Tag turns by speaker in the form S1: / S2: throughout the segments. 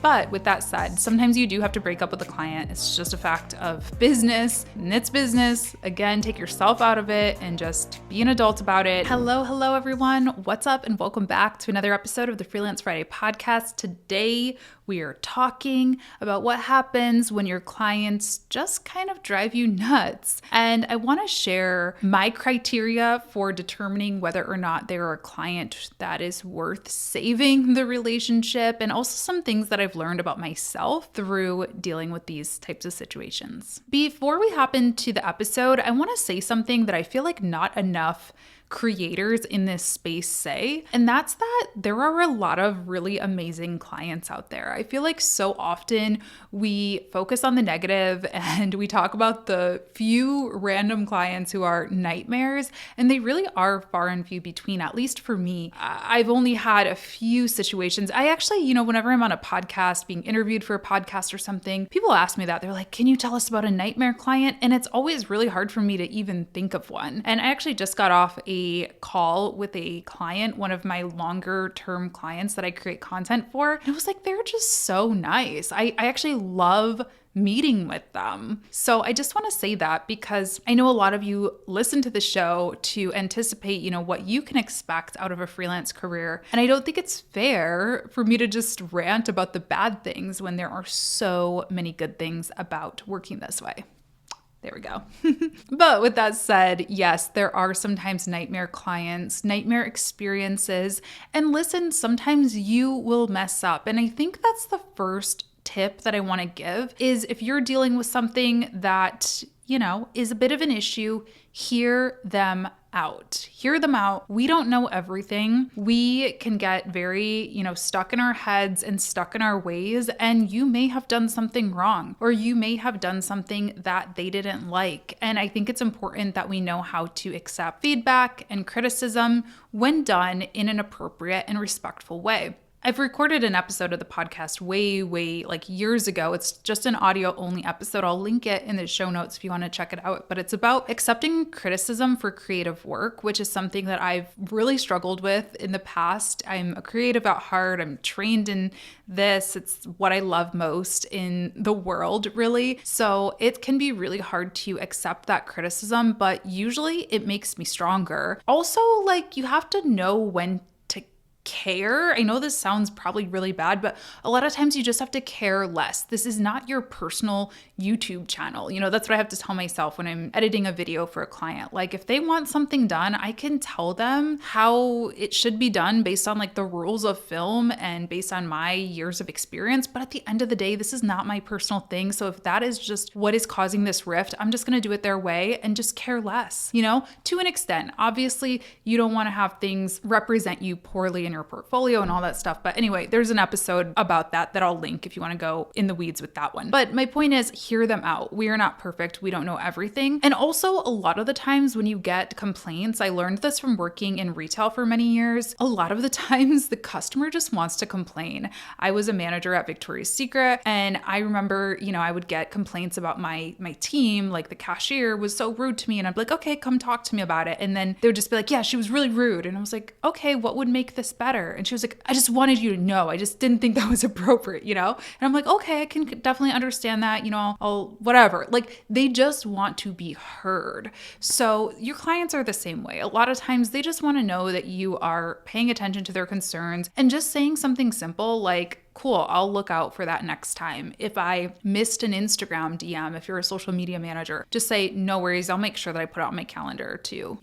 S1: But with that said, sometimes you do have to break up with a client. It's just a fact of business, and it's business. Again, take yourself out of it and just be an adult about it. Hello, everyone. What's up? And welcome back to another episode of the Freelance Friday podcast. Today, we are talking about what happens when your clients just kind of drive you nuts. And I want to share my criteria for determining whether or not they're a client that is worth saving the relationship, and also some things that I've learned about myself through dealing with these types of situations. Before we hop into the episode, I want to say something that I feel like not enough creators in this space say, and that's that there are a lot of really amazing clients out there. I feel like so often we focus on the negative and we talk about the few random clients who are nightmares, and they really are far and few between, at least for me. I've only had a few situations. I actually, whenever I'm on a podcast, being interviewed for a podcast or something, people ask me that. They're like, can you tell us about a nightmare client? And it's always really hard for me to even think of one. And I actually just got off a call with a client, one of my longer term clients that I create content for. And it was like, they're just so nice. I actually love meeting with them. So I just want to say that because I know a lot of you listen to the show to anticipate, what you can expect out of a freelance career. And I don't think it's fair for me to just rant about the bad things when there are so many good things about working this way. There we go. But with that said, yes, there are sometimes nightmare clients, nightmare experiences, and listen, sometimes you will mess up. And I think that's the first tip that I want to give is if you're dealing with something that, is a bit of an issue, hear them out. Hear them out. We don't know everything. We can get very, stuck in our heads and stuck in our ways, and you may have done something wrong, or you may have done something that they didn't like. And I think it's important that we know how to accept feedback and criticism when done in an appropriate and respectful way. I've recorded an episode of the podcast way like years ago. It's just an audio only episode. I'll link it in the show notes if you want to check it out. But it's about accepting criticism for creative work, which is something that I've really struggled with in the past. I'm a creative at heart. I'm trained in this. It's what I love most in the world, really. So it can be really hard to accept that criticism, but usually it makes me stronger. Also, you have to know when care. I know this sounds probably really bad, but a lot of times you just have to care less. This is not your personal YouTube channel. That's what I have to tell myself when I'm editing a video for a client. If they want something done, I can tell them how it should be done based on the rules of film and based on my years of experience. But at the end of the day, this is not my personal thing. So if that is just what is causing this rift, I'm just going to do it their way and just care less, to an extent. Obviously, you don't want to have things represent you poorly in your portfolio and all that stuff. But anyway, there's an episode about that I'll link if you want to go in the weeds with that one. But my point is, hear them out. We are not perfect. We don't know everything. And also, a lot of the times when you get complaints, I learned this from working in retail for many years. A lot of the times the customer just wants to complain. I was a manager at Victoria's Secret, and I remember, I would get complaints about my team, the cashier was so rude to me, and I'd be like, okay, come talk to me about it. And then they would just be like, yeah, she was really rude. And I was like, okay, what would make this better? And she was like, I just wanted you to know. I just didn't think that was appropriate, And I'm like, okay, I can definitely understand that, I'll whatever. They just want to be heard. So your clients are the same way. A lot of times they just want to know that you are paying attention to their concerns and just saying something simple like, cool, I'll look out for that next time. If I missed an Instagram DM, if you're a social media manager, just say, no worries, I'll make sure that I put it on my calendar to,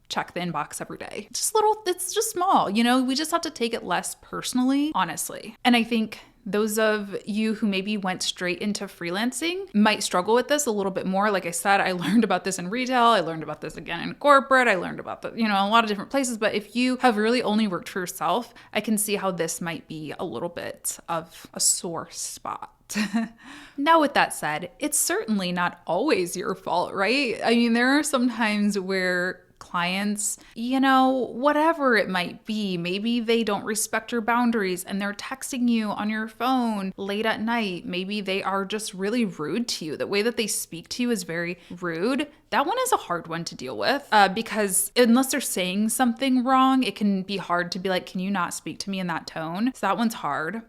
S1: check the inbox every day. It's just small, we just have to take it less personally, honestly. And I think those of you who maybe went straight into freelancing might struggle with this a little bit more. Like I said, I learned about this in retail. I learned about this again in corporate. I learned about a lot of different places. But if you have really only worked for yourself, I can see how this might be a little bit of a sore spot. Now, with that said, it's certainly not always your fault, right? I mean, there are some times where clients, whatever it might be. Maybe they don't respect your boundaries and they're texting you on your phone late at night. Maybe they are just really rude to you. The way that they speak to you is very rude. That one is a hard one to deal with because unless they're saying something wrong, it can be hard to be like, can you not speak to me in that tone? So that one's hard.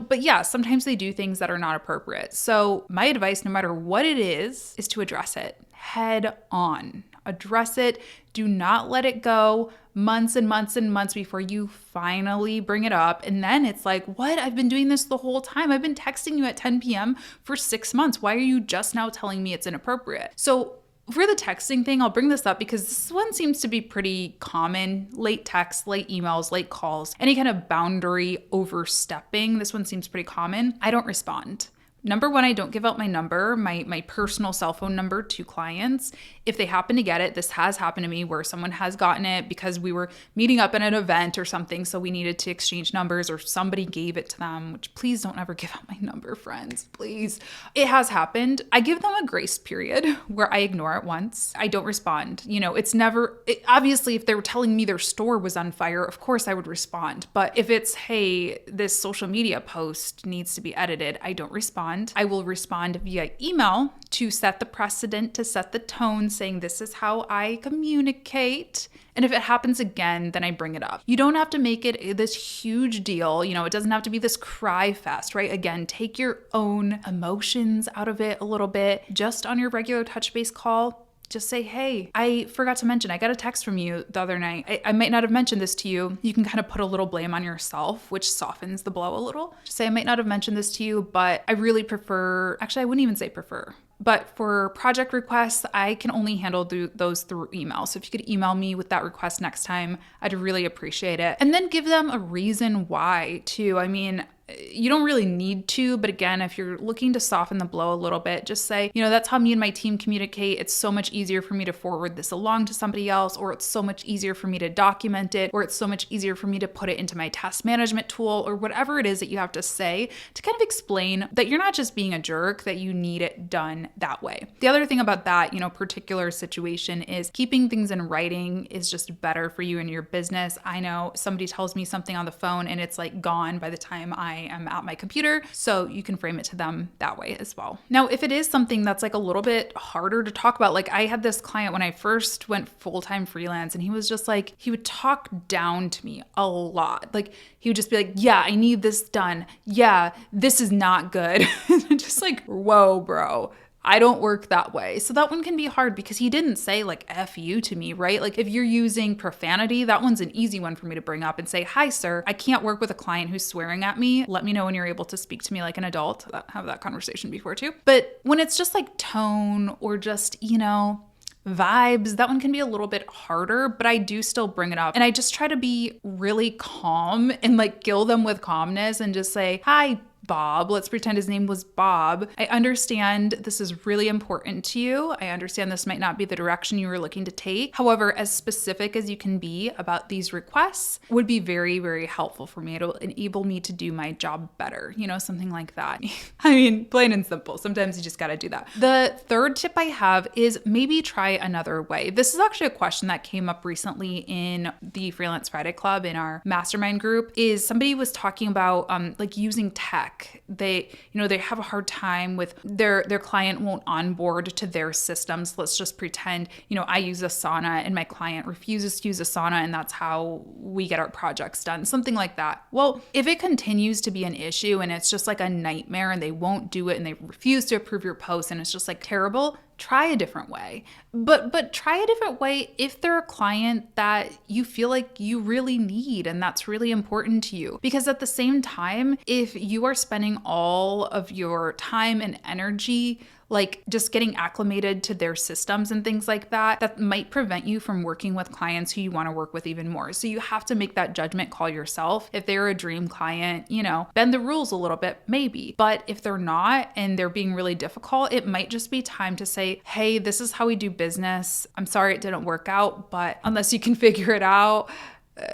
S1: But yeah, sometimes they do things that are not appropriate. So my advice, no matter what it is to address it head on. Address it. Do not let it go months and months and months before you finally bring it up. And then it's like, what? I've been doing this the whole time. I've been texting you at 10 p.m. for 6 months. Why are you just now telling me it's inappropriate? So for the texting thing, I'll bring this up because this one seems to be pretty common. Late texts, late emails, late calls, any kind of boundary overstepping. This one seems pretty common. I don't respond. Number one, I don't give out my number, my personal cell phone number to clients. If they happen to get it, this has happened to me where someone has gotten it because we were meeting up at an event or something, so we needed to exchange numbers or somebody gave it to them, which please don't ever give out my number, friends, please. It has happened. I give them a grace period where I ignore it once. I don't respond. It's never, obviously, if they were telling me their store was on fire, of course I would respond. But if it's, hey, this social media post needs to be edited, I don't respond. I will respond via email to set the precedent, to set the tone, saying this is how I communicate. And if it happens again, then I bring it up. You don't have to make it this huge deal. It doesn't have to be this cry fest, right? Again, take your own emotions out of it a little bit. Just on your regular touch base call, just say, hey, I forgot to mention, I got a text from you the other night. I might not have mentioned this to you. You can kind of put a little blame on yourself, which softens the blow a little. Just say, I might not have mentioned this to you, but I really prefer, actually, I wouldn't even say prefer. But for project requests, I can only handle those through email. So if you could email me with that request next time, I'd really appreciate it. And then give them a reason why too. I mean, you don't really need to, but again, if you're looking to soften the blow a little bit, just say, that's how me and my team communicate. It's so much easier for me to forward this along to somebody else, or it's so much easier for me to document it, or it's so much easier for me to put it into my task management tool, or whatever it is that you have to say to kind of explain that you're not just being a jerk, that you need it done that way. The other thing about that, particular situation is keeping things in writing is just better for you and your business. I know somebody tells me something on the phone and it's like gone by the time I am at my computer. So you can frame it to them that way as well. Now, if it is something that's like a little bit harder to talk about, like I had this client when I first went full-time freelance and he was just like, he would talk down to me a lot. Like he would just be like, yeah, I need this done. Yeah, this is not good. Just like, whoa, bro. I don't work that way. So that one can be hard because he didn't say like F you to me, right? Like if you're using profanity, that one's an easy one for me to bring up and say, hi, sir, I can't work with a client who's swearing at me. Let me know when you're able to speak to me like an adult. I've had that conversation before too. But when it's just like tone or just, vibes, that one can be a little bit harder, but I do still bring it up. And I just try to be really calm and like kill them with calmness and just say, hi, Bob. Let's pretend his name was Bob. I understand this is really important to you. I understand this might not be the direction you were looking to take. However, as specific as you can be about these requests would be very, very helpful for me. It'll enable me to do my job better, something like that. I mean, plain and simple. Sometimes you just got to do that. The third tip I have is maybe try another way. This is actually a question that came up recently in the Freelance Friday Club in our mastermind group. Is somebody was talking about like using tech. They have a hard time with their client won't onboard to their systems. Let's just pretend, I use Asana and my client refuses to use Asana and that's how we get our projects done. Something like that. Well, if it continues to be an issue and it's just like a nightmare and they won't do it and they refuse to approve your post and it's just like terrible, try a different way. But try a different way if they're a client that you feel like you really need and that's really important to you. Because at the same time, if you are spending all of your time and energy like just getting acclimated to their systems and things like that, that might prevent you from working with clients who you want to work with even more. So you have to make that judgment call yourself. If they're a dream client, bend the rules a little bit, maybe. But if they're not and they're being really difficult, it might just be time to say, hey, this is how we do business. I'm sorry it didn't work out, but unless you can figure it out,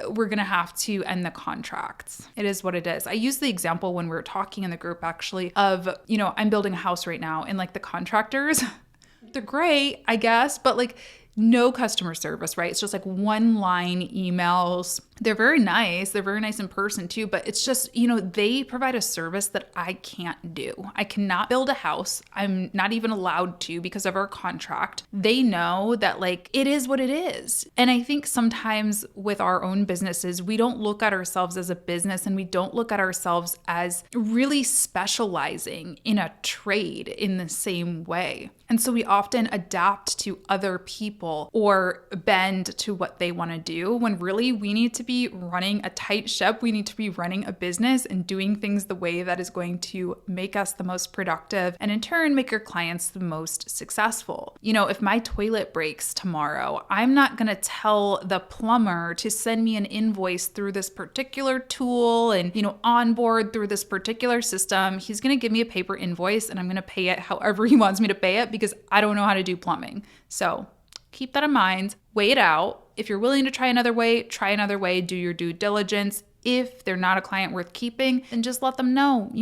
S1: we're going to have to end the contracts. It is what it is. I use the example when we were talking in the group actually of, I'm building a house right now and like the contractors, they're great, I guess, but like no customer service, right? It's just like one line emails. They're very nice. They're very nice in person too, but it's just, they provide a service that I can't do. I cannot build a house. I'm not even allowed to because of our contract. They know that like it is what it is. And I think sometimes with our own businesses, we don't look at ourselves as a business and we don't look at ourselves as really specializing in a trade in the same way. And so we often adapt to other people or bend to what they want to do when really we need to be running a tight ship. We need to be running a business and doing things the way that is going to make us the most productive and in turn make your clients the most successful. If my toilet breaks tomorrow, I'm not going to tell the plumber to send me an invoice through this particular tool and, onboard through this particular system. He's going to give me a paper invoice and I'm going to pay it however he wants me to pay it because I don't know how to do plumbing. So keep that in mind, weigh it out. If you're willing to try another way, do your due diligence. If they're not a client worth keeping, then just let them know,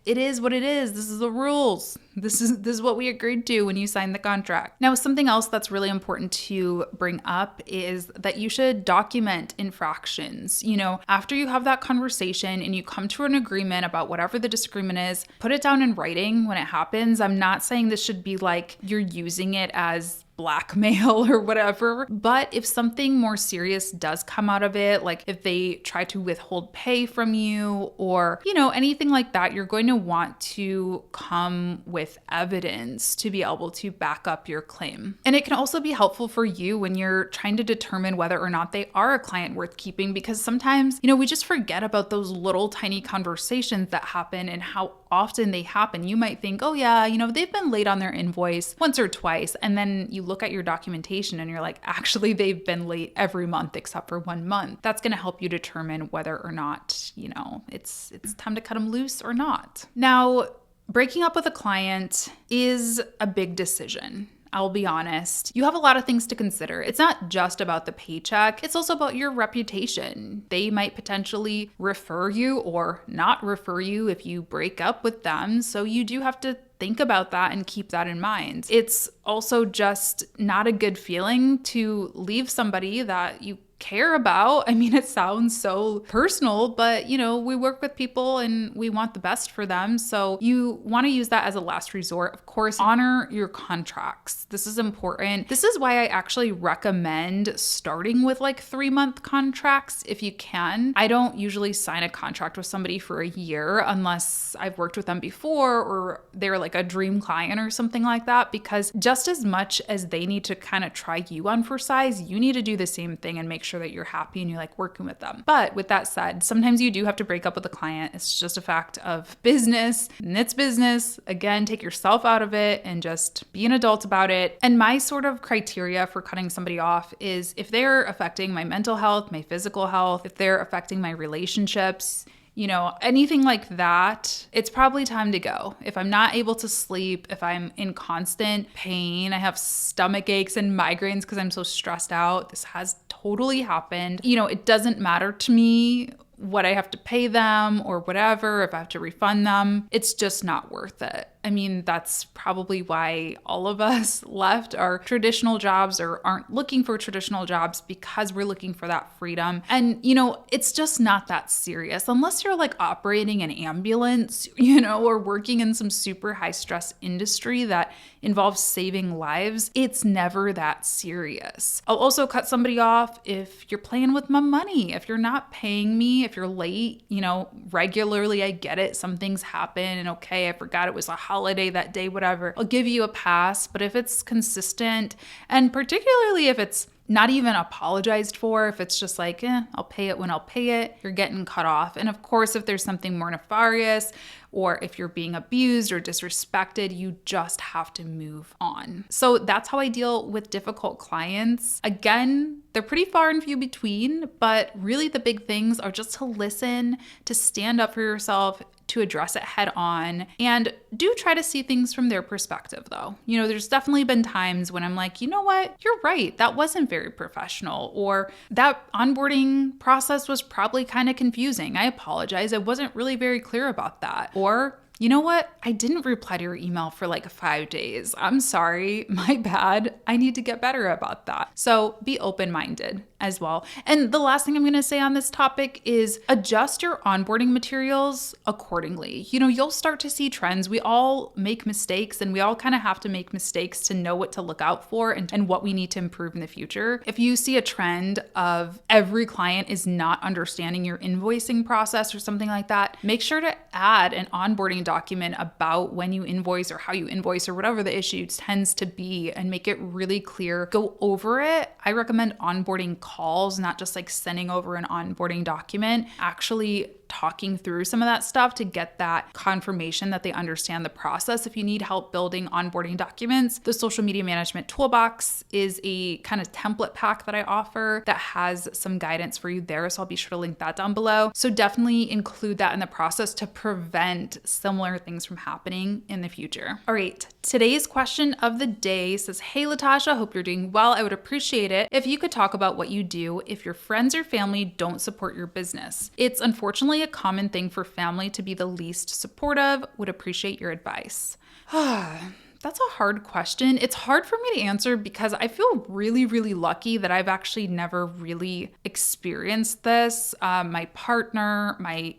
S1: it is what it is. This is the rules. This is what we agreed to when you signed the contract. Now, something else that's really important to bring up is that you should document infractions. After you have that conversation and you come to an agreement about whatever the disagreement is, put it down in writing when it happens. I'm not saying this should be like you're using it as blackmail or whatever. But if something more serious does come out of it, like if they try to withhold pay from you or, anything like that, you're going to want to come with evidence to be able to back up your claim. And it can also be helpful for you when you're trying to determine whether or not they are a client worth keeping, because sometimes, we just forget about those little tiny conversations that happen and how often they happen. You might think, oh yeah, they've been late on their invoice once or twice. And then you look at your documentation and you're like, actually, they've been late every month except for 1 month. That's going to help you determine whether or not, it's time to cut them loose or not. Now, breaking up with a client is a big decision. I'll be honest. You have a lot of things to consider. It's not just about the paycheck. It's also about your reputation. They might potentially refer you or not refer you if you break up with them. So you do have to think about that and keep that in mind. It's also just not a good feeling to leave somebody that you care about. I mean, it sounds so personal, but we work with people and we want the best for them. So you want to use that as a last resort. Of course, honor your contracts. This is important. This is why I actually recommend starting with like 3-month contracts if you can. I don't usually sign a contract with somebody for a year unless I've worked with them before or they're like a dream client or something like that, because just as much as they need to kind of try you on for size, you need to do the same thing and make sure that you're happy and you like working with them. But with that said, sometimes you do have to break up with a client. It's just a fact of business and it's business. Again, take yourself out of it and just be an adult about it. And my sort of criteria for cutting somebody off is if they're affecting my mental health, my physical health, if they're affecting my relationships, anything like that, it's probably time to go. If I'm not able to sleep, if I'm in constant pain, I have stomach aches and migraines because I'm so stressed out. This has totally happened. It doesn't matter to me what I have to pay them or whatever, if I have to refund them. It's just not worth it. I mean, that's probably why all of us left our traditional jobs or aren't looking for traditional jobs, because we're looking for that freedom. And, it's just not that serious unless you're like operating an ambulance, or working in some super high stress industry that involves saving lives. It's never that serious. I'll also cut somebody off if you're playing with my money, if you're not paying me, if you're late, regularly. I get it. Some things happen and okay, I forgot it was a holiday that day, whatever. I'll give you a pass. But if it's consistent, and particularly if it's not even apologized for, if it's just like, I'll pay it when I'll pay it, you're getting cut off. And of course, if there's something more nefarious or if you're being abused or disrespected, you just have to move on. So that's how I deal with difficult clients. Again, they're pretty far and few between, but really the big things are just to listen, to stand up for yourself, to address it head on, and do try to see things from their perspective though. There's definitely been times when I'm like, you know what, you're right, that wasn't very professional, or that onboarding process was probably kind of confusing. I apologize, I wasn't really very clear about that. Or you know what? I didn't reply to your email for like 5 days. I'm sorry, my bad. I need to get better about that. So be open-minded as well. And the last thing I'm going to say on this topic is adjust your onboarding materials accordingly. You'll start to see trends. We all make mistakes, and we all kind of have to make mistakes to know what to look out for and what we need to improve in the future. If you see a trend of every client is not understanding your invoicing process or something like that, make sure to add an onboarding document about when you invoice or how you invoice or whatever the issue tends to be, and make it really clear. Go over it. I recommend onboarding calls, not just like sending over an onboarding document, actually talking through some of that stuff to get that confirmation that they understand the process. If you need help building onboarding documents, the social media management toolbox is a kind of template pack that I offer that has some guidance for you there. So I'll be sure to link that down below. So definitely include that in the process to prevent similar things from happening in the future. All right, today's question of the day says, "Hey Latasha, hope you're doing well. I would appreciate it if you could talk about what you do if your friends or family don't support your business. It's unfortunately a common thing for family to be the least supportive. Would appreciate your advice." That's a hard question. It's hard for me to answer because I feel really, really lucky that I've actually never really experienced this. My partner, my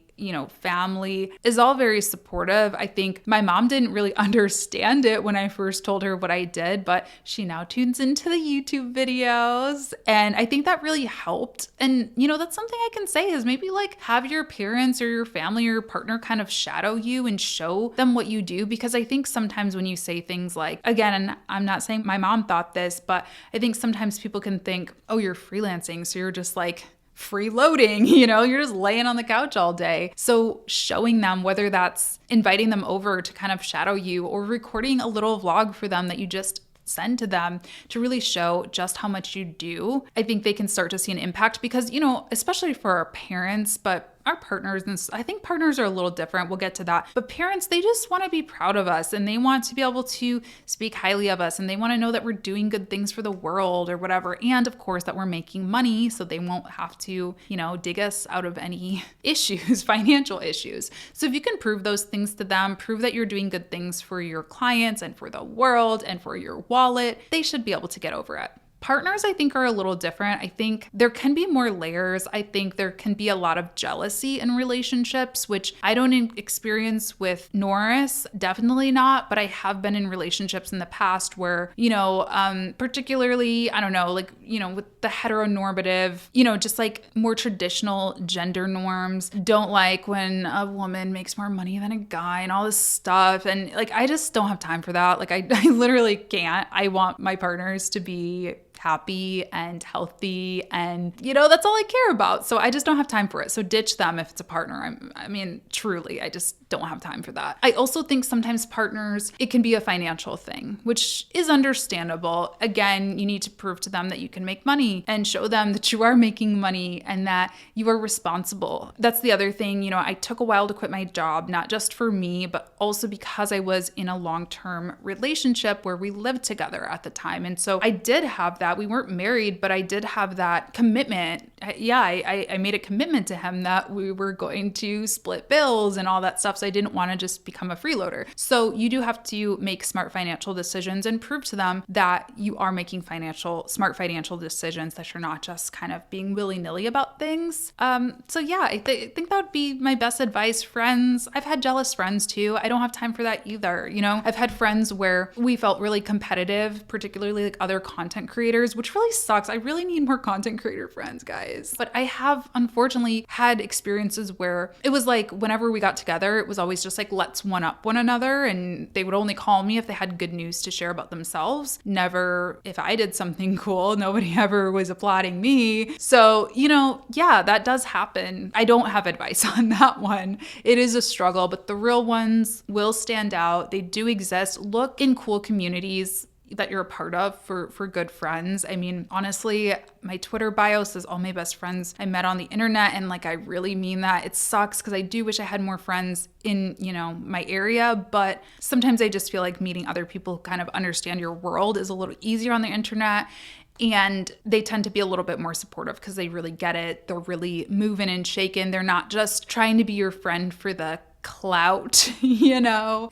S1: family is all very supportive. I think my mom didn't really understand it when I first told her what I did, but she now tunes into the YouTube videos. And I think that really helped. And, that's something I can say is maybe like have your parents or your family or your partner kind of shadow you and show them what you do. Because I think sometimes when you say things like, again, and I'm not saying my mom thought this, but I think sometimes people can think, oh, you're freelancing, so you're just like freeloading, you're just laying on the couch all day. So showing them, whether that's inviting them over to kind of shadow you or recording a little vlog for them that you just send to them to really show just how much you do, I think they can start to see an impact because, especially for our parents, but our partners, and I think partners are a little different. We'll get to that. But parents, they just want to be proud of us and they want to be able to speak highly of us and they want to know that we're doing good things for the world or whatever. And of course, that we're making money so they won't have to, dig us out of any issues, financial issues. So if you can prove those things to them, prove that you're doing good things for your clients and for the world and for your wallet, they should be able to get over it. Partners, I think, are a little different. I think there can be more layers. I think there can be a lot of jealousy in relationships, which I don't experience with Norris, definitely not, but I have been in relationships in the past where, particularly, I don't know, like, with the heteronormative, just like more traditional gender norms, don't like when a woman makes more money than a guy and all this stuff. And like, I just don't have time for that. Like, I literally can't. I want my partners to be happy and healthy and that's all I care about. So I just don't have time for it. So ditch them if it's a partner. Truly, I just don't have time for that. I also think sometimes partners, it can be a financial thing, which is understandable. Again, you need to prove to them that you can make money and show them that you are making money and that you are responsible. That's the other thing. I took a while to quit my job, not just for me, but also because I was in a long-term relationship where we lived together at the time. And so I did have that. We weren't married, but I did have that commitment. I made a commitment to him that we were going to split bills and all that stuff. So I didn't want to just become a freeloader. So you do have to make smart financial decisions and prove to them that you are making smart financial decisions, that you're not just kind of being willy-nilly about things. I think that would be my best advice. Friends, I've had jealous friends too. I don't have time for that either. I've had friends where we felt really competitive, particularly like other content creators, which really sucks. I really need more content creator friends, guys. But I have unfortunately had experiences where it was like whenever we got together, it was always just like, let's one up one another. And they would only call me if they had good news to share about themselves. Never if I did something cool. Nobody ever was applauding me. So, that does happen. I don't have advice on that one. It is a struggle, but the real ones will stand out. They do exist. Look in cool communities that you're a part of for good friends. Honestly, my Twitter bio says all my best friends I met on the internet. And like, I really mean that. It sucks because I do wish I had more friends in, my area, but sometimes I just feel like meeting other people who kind of understand your world is a little easier on the internet. And they tend to be a little bit more supportive because they really get it. They're really moving and shaking. They're not just trying to be your friend for the clout,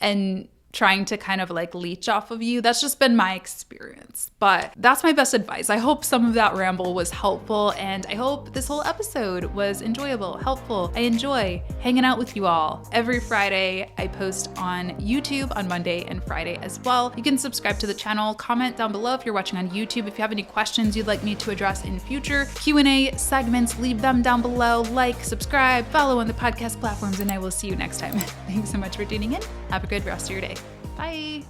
S1: and trying to kind of like leech off of you. That's just been my experience, but that's my best advice. I hope some of that ramble was helpful, and I hope this whole episode was enjoyable, helpful. I enjoy hanging out with you all. Every Friday, I post on YouTube on Monday and Friday as well. You can subscribe to the channel, comment down below if you're watching on YouTube. If you have any questions you'd like me to address in future Q&A segments, leave them down below. Like, subscribe, follow on the podcast platforms, and I will see you next time. Thanks so much for tuning in. Have a good rest of your day. Bye.